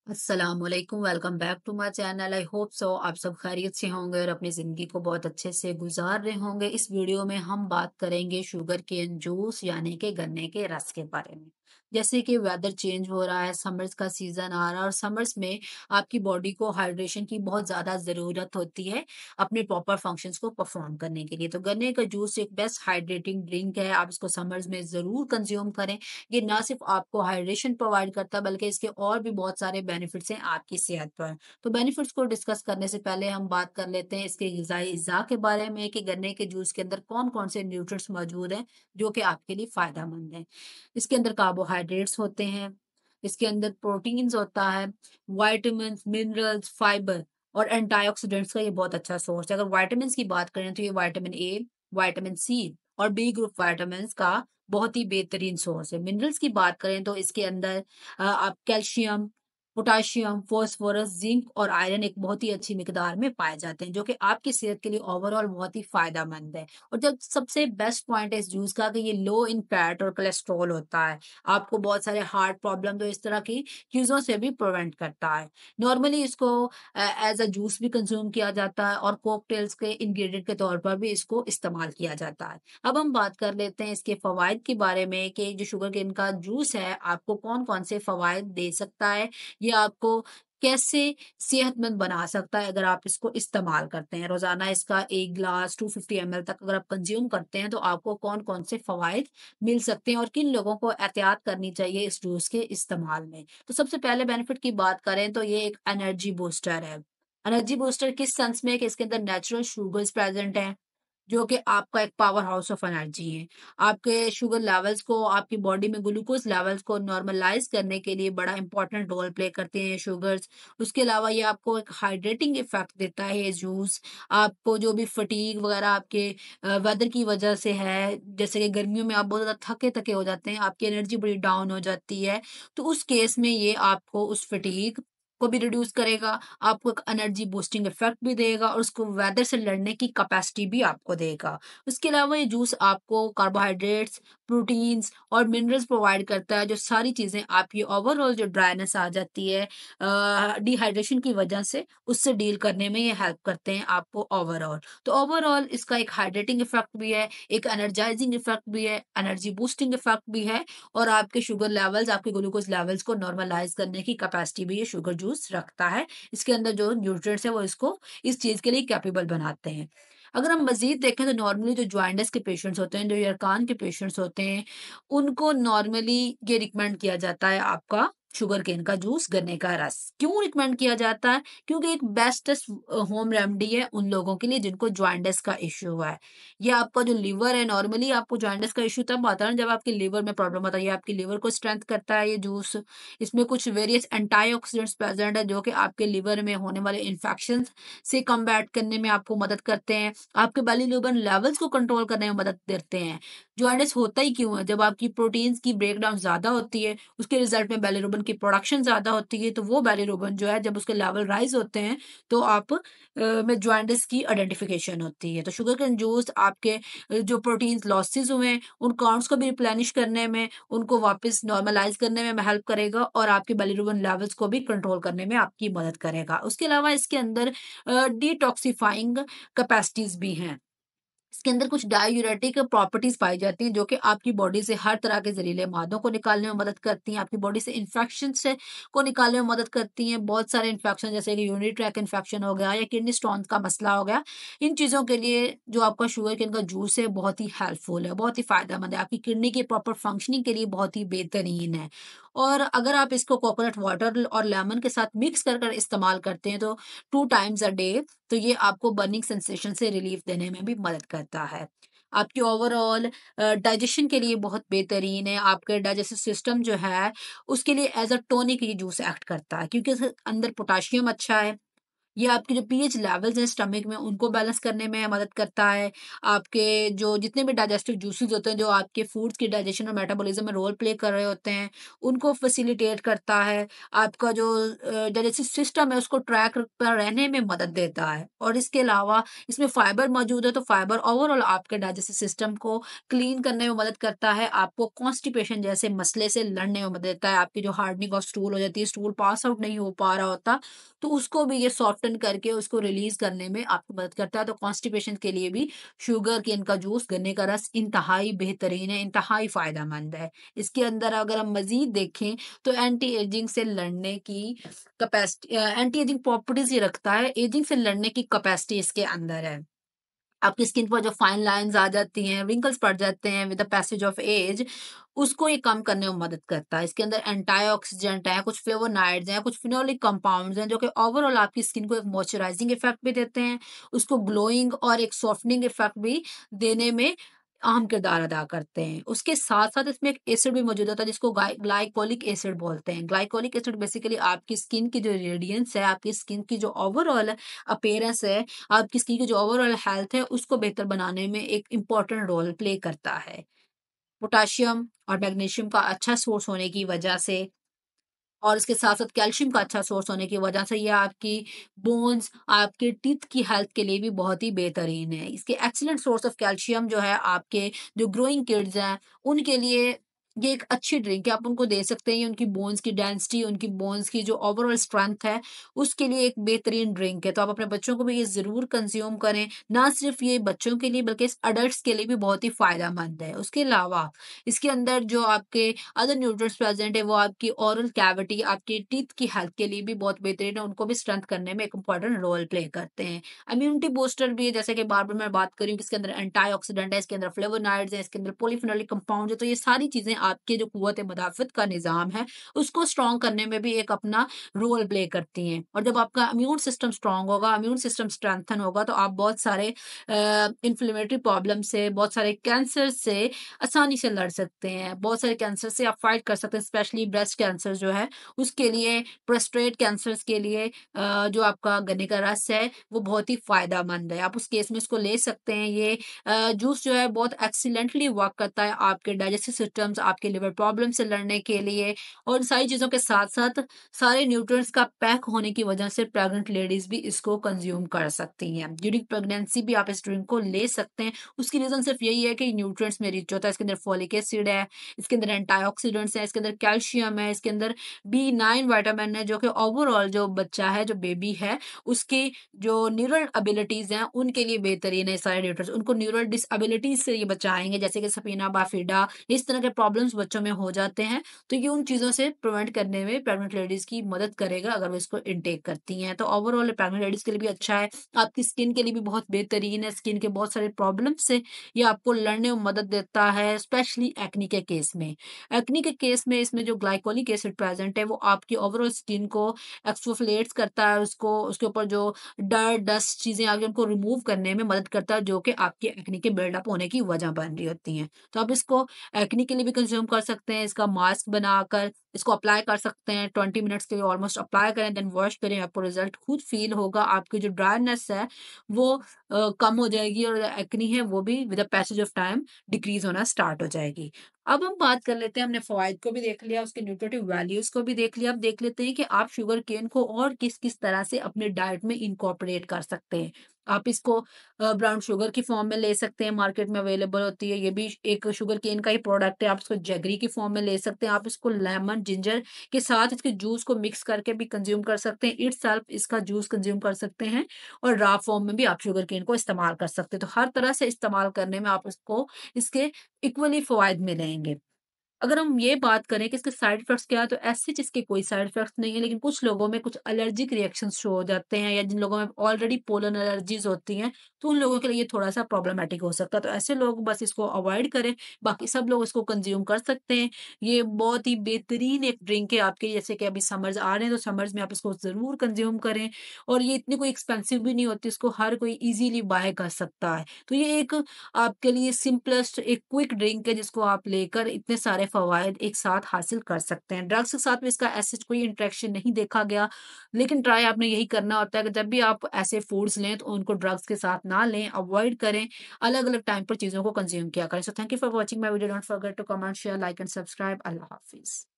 अस्सलामुअलैकुम, welcome back to my channel. I hope so आप सब खैरियत से होंगे और अपनी ज़िंदगी को बहुत अच्छे से गुजार रहे होंगे। इस वीडियो में हम बात करेंगे शुगर केन जूस यानी कि गन्ने के रस के बारे में। जैसे कि वेदर चेंज हो रहा है, समर्स का सीज़न आ रहा है और समर्स में आपकी बॉडी को हाइड्रेशन की बहुत ज़्यादा ज़रूरत होती है अपने प्रॉपर फंक्शंस को परफॉर्म करने के लिए। तो गन्ने का जूस एक बेस्ट हाइड्रेटिंग ड्रिंक है, आप इसको समर्स में ज़रूर कंज्यूम करें। ये ना सिर्फ आपको हाइड्रेशन प्रोवाइड करता है बल्कि इसके और भी बहुत सारे बेनिफिट्स हैं आपकी सेहत पर। तो बेनिफिट्स को डिस्कस करने से पहले हम बात कर लेते हैं इसके ग़िज़ाई अज़्ज़ा के बारे में कि गन्ने के जूस के अंदर कौन-कौन से न्यूट्रिएंट्स मौजूद हैं जो कि आपके लिए फ़ायदेमंद हैं। इसके अंदर कार्बोहाइड्रेट्स होते हैं, इसके अंदर प्रोटीन्स होता है, विटामिन्स, मिनरल्स, फाइबर और एंटीऑक्सीडेंट्स का ये बहुत अच्छा सोर्स है। अगर विटामिन्स की बात करें तो ये विटामिन ए, विटामिन सी और बी ग्रुप विटामिन्स का बहुत ही बेहतरीन सोर्स है। मिनरल्स की बात करें तो इसके अंदर आप कैल्शियम, पोटेशियम, फास्फोरस, जिंक और आयरन एक बहुत ही अच्छी मिकदार में पाए जाते हैं, जो कि आपकी सेहत के लिए ओवरऑल बहुत ही फ़ायदेमंद है। और जब सबसे बेस्ट पॉइंट है इस जूस का कि ये लो इन फैट और कोलेस्ट्रॉल होता है। आपको बहुत सारे हार्ट प्रॉब्लम तो इस तरह की चीज़ों से भी प्रिवेंट करता है। नॉर्मली इसको एज़ अ जूस भी कंज़्यूम किया जाता है और कॉकटेल्स के इंग्रीडिएंट के तौर पर भी इसको इस्तेमाल किया जाता है। अब हम बात कर लेते हैं इसके फ़वाइद के बारे में कि जो शुगर केन का जूस है, आपको कौन-कौन से फ़वाइद दे सकता है, ये आपको कैसे सेहतमंद बना सकता है अगर आप इसको इस्तेमाल करते हैं। रोज़ाना इसका 1 ग्लास 250 एमएल तक अगर आप कंज़्यूम करते हैं, तो आपको कौन-कौन से फ़वाइद मिल सकते हैं और किन लोगों को एहतियात करनी चाहिए इस जूस के इस्तेमाल में। तो सबसे पहले बेनिफिट की बात करें तो ये एक एनर्जी बूस्टर है। एनर्जी बूस्टर किस सेंस में कि इसके अंदर नेचुरल शुगर्स प्रेज़ेंट हैं, जो कि आपका एक पावर हाउस ऑफ एनर्जी है। आपके शुगर लेवल्स को, आपकी बॉडी में ग्लूकोज़ लेवल्स को नॉर्मलाइज़ करने के लिए बड़ा इम्पोर्टेंट रोल प्ले करते हैं ये शुगर्स। उसके अलावा ये आपको एक हाइड्रेटिंग इफ़ेक्ट देता है ये जूस। आपको जो भी फटीग वगैरह आपके वेदर की वजह से है, जैसे कि गर्मियों में आप बहुत ज़्यादा थके-थके हो जाते हैं, आपकी एनर्जी बड़ी डाउन हो जाती है, तो उस केस में ये आपको उस फटीग को भी रिड्यूस करेगा, आपको एक एनर्जी बूस्टिंग इफ़ेक्ट भी देगा और उसको वेदर से लड़ने की कैपेसिटी भी आपको देगा। उसके अलावा ये जूस आपको कार्बोहाइड्रेट्स, प्रोटीन्स और मिनरल्स प्रोवाइड करता है, जो सारी चीज़ें आपकी ओवरऑल जो ड्राइनेस आ जाती है डिहाइड्रेशन की वजह से, उससे डील करने में ये हेल्प करते हैं आपको ओवरऑल। तो ओवरऑल इसका एक हाइड्रेटिंग इफ़ेक्ट भी है, एक एनर्जाइजिंग इफ़ेक्ट भी है, एनर्जी बूस्टिंग इफ़ेक्ट भी है और आपके शुगर लेवल्स, आपके ग्लूकोज़ लेवल्स को नॉर्मलाइज़ करने की कैपेसिटी भी ये शुगर जूस रखता है। इसके अंदर जो न्यूट्रिएंट्स हैं वो इसको इस चीज़ के लिए कैपेबल बनाते हैं। अगर हम मज़ीद देखें तो नॉर्मली जो जॉन्डिस के पेशेंट्स होते हैं, जो यरकान के पेशेंट्स होते हैं, उनको नॉर्मली ये रिकमेंड किया जाता है आपका शुगर केन का जूस, गन्ने का रस। क्यों रिकमेंड किया जाता है? क्योंकि एक बेस्टेस्ट होम रेमेडी है उन लोगों के लिए जिनको जॉन्डिस का इश्यू है। ये आपका जो लिवर है, नॉर्मली आपको जॉन्डिस का इश्यू तब आता है ना जब आपके लिवर में प्रॉब्लम आता है। ये आपकी लिवर को स्ट्रेंथ करता है ये जूस। इसमें कुछ वेरियस एंटीऑक्सीडेंट्स प्रेज़ेंट है जो कि आपके लिवर में होने वाले इन्फेक्शंस से कम्बैट करने में आपको मदद करते हैं। आपके बिलीरुबिन लेवल्स को कंट्रोल करने में मदद देते हैं। जॉन्डिस होता ही क्यों है? जब आपकी प्रोटीन्स की ब्रेकडाउन ज़्यादा होती है, उसके रिज़ल्ट में बिलीरुबिन की प्रोडक्शन ज़्यादा होती है, तो वो बिलीरुबिन जो है जब उसके लेवल राइज़ होते हैं, तो आप में जॉन्डिस की आइडेंटिफिकेशन होती है। तो शुगर केन जूस आपके जो प्रोटीन्स लॉसेस हुए हैं, उन काउंट्स को भी रिप्लेनिश करने में, उनको वापस नॉर्मलाइज़ करने में हेल्प करेगा और आपके बिलीरुबिन लेवल्स को भी कंट्रोल करने में आपकी मदद करेगा। उसके अलावा इसके अंदर डिटॉक्सिफाइंग कैपेसिटीज़ भी हैं। इसके अंदर कुछ डाययूरेटिक प्रॉपर्टीज़ पाई जाती हैं, जो कि आपकी बॉडी से हर तरह के ज़हरीले मादों को निकालने में मदद करती हैं, आपकी बॉडी से इन्फेक्शन से को निकालने में मदद करती हैं। बहुत सारे इन्फेक्शन जैसे कि यूरिनरी ट्रैक इन्फेक्शन हो गया या किडनी स्टोन्स का मसला हो गया, इन चीज़ों के लिए जो आपका शुगर केन का जूस है बहुत ही हेल्पफुल है, बहुत ही फ़ायदेमंद है, आपकी किडनी की प्रॉपर फंक्शनिंग के लिए बहुत ही बेहतरीन है। और अगर आप इसको कोकोनट वाटर और लेमन के साथ मिक्स कर कर इस्तेमाल करते हैं तो 2 टाइम्स अ डे, तो ये आपको बर्निंग सेंसेशन से रिलीफ देने में भी मदद करता है। आपकी ओवरऑल डाइजेशन के लिए बहुत बेहतरीन है, आपके डाइजेस्टिव सिस्टम जो है, उसके लिए एज़ अ टॉनिक ये जूस एक्ट करता है क्योंकि इसके अंदर पोटेशियम अच्छा है, ये आपके जो पीएच लेवल्स हैं स्टमक में उनको बैलेंस करने में मदद करता है। आपके जो जितने भी डाइजेस्टिव जूसेस होते हैं जो आपके फूड्स की डाइजेशन और मेटाबॉलिज्म में रोल प्ले कर रहे होते हैं, उनको फैसिलिटेट करता है। आपका जो डाइजेस्टिव सिस्टम है उसको ट्रैक पर रहने में मदद देता है। और इसके अलावा इसमें फाइबर मौजूद है, तो फाइबर ओवरऑल आपके डाइजेस्टिव सिस्टम को क्लीन करने में मदद करता है। आपको कॉन्स्टिपेशन जैसे मसले से लड़ने में मदद देता है। आपकी जो हार्डनिंग ऑफ स्टूल हो जाती है, स्टूल पास आउट नहीं हो पा रहा होता, तो उसको भी ये सॉफ्टन करके उसको रिलीज़ करने में आपकी मदद करता है। तो कॉन्स्टिपेशन के लिए भी शुगर केन का जूस, गन्ने का रस इंतहाई बेहतरीन है, इंतहाई फ़ायदेमंद है। इसके अंदर अगर हम मज़ीद देखें तो एंटी एजिंग से लड़ने की एंटी एजिंग प्रॉपर्टीज़ ये रखता है, एजिंग से लड़ने की कैपेसिटी इसके अंदर है। आपकी स्किन पर जो फाइन लाइन्स आ जाती हैं, रिंकल्स पड़ जाते हैं with the passage of age, उसको ये कम करने में मदद करता है। इसके अंदर एंटीऑक्सीडेंट हैं, कुछ फ्लेवोनॉइड्स हैं, कुछ फिनोलिक कंपाउंड्स हैं, जो कि ओवरऑल आपकी स्किन को एक मॉइस्चराइजिंग इफेक्ट भी देते हैं, उसको ग्लोइंग और एक सॉफ्टनिंग इफेक्ट भी देने में अहम किरदार अदा करते हैं। उसके साथ-साथ इसमें एक एसिड भी मौजूद होता है जिसको ग्लाइकोलिक एसिड बोलते हैं। ग्लाइकोलिक एसिड बेसिकली आपकी स्किन की जो रेडियंस है, आपकी स्किन की जो ओवरऑल अपीयरेंस है, आपकी स्किन की जो ओवरऑल हेल्थ है, उसको बेहतर बनाने में एक इम्पोर्टेंट रोल प्ले करता है। पोटेशियम और मैग्नीशियम का अच्छा सोर्स होने की वजह से और इसके साथ-साथ कैल्शियम का अच्छा सोर्स होने की वजह से ये आपकी बोन्स, आपके टीथ की हेल्थ के लिए भी बहुत ही बेहतरीन है। इसके एक्सीलेंट सोर्स ऑफ कैल्शियम जो है आपके जो ग्रोइंग किड्स हैं, उनके लिए ये एक अच्छी ड्रिंक है, आप उनको दे सकते हैं। ये उनकी बोन्स की डेंसिटी, उनकी बोन्स की जो ओवरऑल स्ट्रेंथ है, उसके लिए एक बेहतरीन ड्रिंक है। तो आप अपने बच्चों को भी ये ज़रूर कंज़्यूम करें। ना सिर्फ़ ये बच्चों के लिए बल्कि इस एडल्ट्स के लिए भी बहुत ही फ़ायदेमंद है। उसके अलावा इसके अंदर जो आपके अदर न्यूट्रिएंट्स प्रेजेंट है वो आपकी ओरल कैविटी, आपके टीथ की हेल्थ के लिए भी बहुत बेहतरीन है, उनको भी स्ट्रेंथ करने में एक इम्पोर्टेंट रोल प्ले करते हैं। इम्यूनिटी बूस्टर भी है, जैसे कि बार-बार मैं बात कर रही हूँ कि इसके अंदर एंटीऑक्सीडेंट है, इसके अंदर फ्लेवोनॉइड्स हैं, इसके अंदर पॉलीफेनोलिक कंपाउंड्स है, तो ये सारी चीज़ें आपके जो कुव्वत-ए-मुदाफ़त का निज़ाम है, उसको स्ट्रॉन्ग करने में भी एक अपना रोल प्ले करती हैं। और जब आपका इम्यून सिस्टम स्ट्रॉन्ग होगा, इम्यून सिस्टम स्ट्रेंथन होगा, तो आप बहुत सारे इन्फ्लेमेटरी प्रॉब्लम से, बहुत सारे कैंसर से आसानी से लड़ सकते हैं। बहुत सारे कैंसर से आप फाइट कर सकते हैं, स्पेशली ब्रेस्ट कैंसर जो है, उसके लिए प्रोस्टेट कैंसर्स के लिए जो आपका गन्ने का रस है, वो बहुत ही फ़ायदेमंद है। आप उस केस में इसको ले सकते हैं। ये जूस जो है बहुत एक्सीलेंटली वर्क करता है आपके डाइजेस्टिव सिस्टम्स, आपके लिवर प्रॉब्लम से लड़ने के लिए और इन सारी चीज़ों के साथ-साथ सारे न्यूट्रिएंट्स का पैक होने की वजह से प्रेग्नेंट लेडीज़ भी इसको कंज़्यूम कर सकती हैं। ड्यूरिंग प्रेगनेंसी भी आप इस ड्रिंक को ले सकते हैं। उसकी रीज़न सिर्फ़ यही है कि न्यूट्रिएंट्स में रिच होता है। इसके अंदर फॉलिक एसिड है, इसके अंदर एंटीऑक्सीडेंट्स हैं, इसके अंदर कैल्शियम है, इसके अंदर बी9 विटामिन है, जो कि ओवरऑल जो बच्चा है, जो बेबी है, उसकी जो न्यूरल एबिलिटीज़ हैं, उनके लिए बेहतरीन है ये सारे न्यूट्रिएंट्स। उनको न्यूरल डिसएबिलिटीज़ से ये बचाएँगे, जैसे कि सफीना बाफिडा, इस तरह के प्रॉब्लम्स बच्चों में हो जाते हैं, तो ये उन चीज़ों से प्रिवेंट करने में प्रेग्नेंट लेडीज़ की मदद करेगा अगर वो इसको इंटेक करती हैं। तो ओवरऑल प्रेग्नेंट लेडीज़ के लिए भी अच्छा है, आपकी स्किन के लिए भी बहुत बेहतरीन है, स्किन के बहुत सारे प्रॉब्लम्स से ये आपको लड़ने में मदद देता है, स्पेशली एक्ने के केस में। एक्ने के केस में इसमें जो ग्लाइकोलिक एसिड प्रेज़ेंट है, वो आपकी ओवरऑल स्किन को एक्सफोलिएट्स करता है, उसको उसके ऊपर जो डर्ट, डस्ट चीज़ें आ गई, उनको रिमूव करने में मदद करता है, जो कि आपके एक्ने के बिल्डअप होने की वजह बन रही होती हैं। तो आप इसको एक्ने के लिए भी कंज़्यूम कर सकते हैं, इसका मास्क बनाकर इसको अप्लाई कर सकते हैं, 20 मिनट्स के लिए ऑलमोस्ट अप्लाई करें, देन वॉश करें, आपको रिज़ल्ट खुद फ़ील होगा। आपकी जो ड्रायनेस है, वो कम हो जाएगी और एक्ने है, वो भी with the passage of time decrease होना स्टार्ट हो जाएगी। अब हम बात कर लेते हैं, हमने फ़वाइद को भी देख लिया, उसके न्यूट्रिटिव वैल्यूज़ को भी देख लिया, अब देख लेते हैं कि आप शुगर केन को और किस-किस तरह से अपने डाइट में इनकॉर्पोरेट कर सकते हैं। आप इसको ब्राउन शुगर की फ़ॉर्म में ले सकते हैं, मार्केट में अवेलेबल होती है, ये भी एक शुगर केन का ही प्रोडक्ट है, आप इसको जैगरी की फ़ॉर्म में ले सकते हैं, आप इसको लेमन, जिंजर के साथ इसके जूस को मिक्स करके भी कंज़्यूम कर सकते हैं, इटसेल्फ इसका जूस कंज़्यूम कर सकते हैं और रॉ फ़ॉर्म में भी आप शुगर केन को इस्तेमाल कर सकते हैं। तो हर तरह से इस्तेमाल करने में आप इसको इसके इक्वली फ़वाइद मिलेंगे। अगर हम ये बात करें कि इसके साइड इफ़ेक्ट्स क्या है, तो ऐसे इसके कोई साइड इफ़ेक्ट्स नहीं है, लेकिन कुछ लोगों में कुछ एलर्जिक रिएक्शंस शो हो जाते हैं या जिन लोगों में ऑलरेडी पोलन एलर्जीज़ होती हैं, तो उन लोगों के लिए ये थोड़ा-सा प्रॉब्लमैटिक हो सकता है। तो ऐसे लोग बस इसको अवॉइड करें, बाकी सब लोग इसको कंज़्यूम कर सकते हैं। ये बहुत ही बेहतरीन एक ड्रिंक है आपके, जैसे कि अभी समर्स आ रहे हैं, तो समर्स में आप इसको ज़रूर कंज़्यूम करें और ये इतनी कोई एक्सपेंसिव भी नहीं होती, इसको हर कोई ईज़िली बाय कर सकता है। तो ये एक आपके लिए सिंपलेस्ट एक क्विक ड्रिंक है जिसको आप लेकर इतने सारे फ़वाइद एक साथ हासिल कर सकते हैं। ड्रग्स के साथ भी इसका ऐसे कोई इंटरेक्शन नहीं देखा गया, लेकिन ट्राई आपने यही करना होता है कि जब भी आप ऐसे फूड्स लें तो उनको ड्रग्स के साथ ना लें, अवॉइड करें, अलग-अलग टाइम पर चीज़ों को कंज़्यूम किया करें। So thank you for watching my video, don't forget to comment, share, like and subscribe. अल्लाह हाफ़िज़।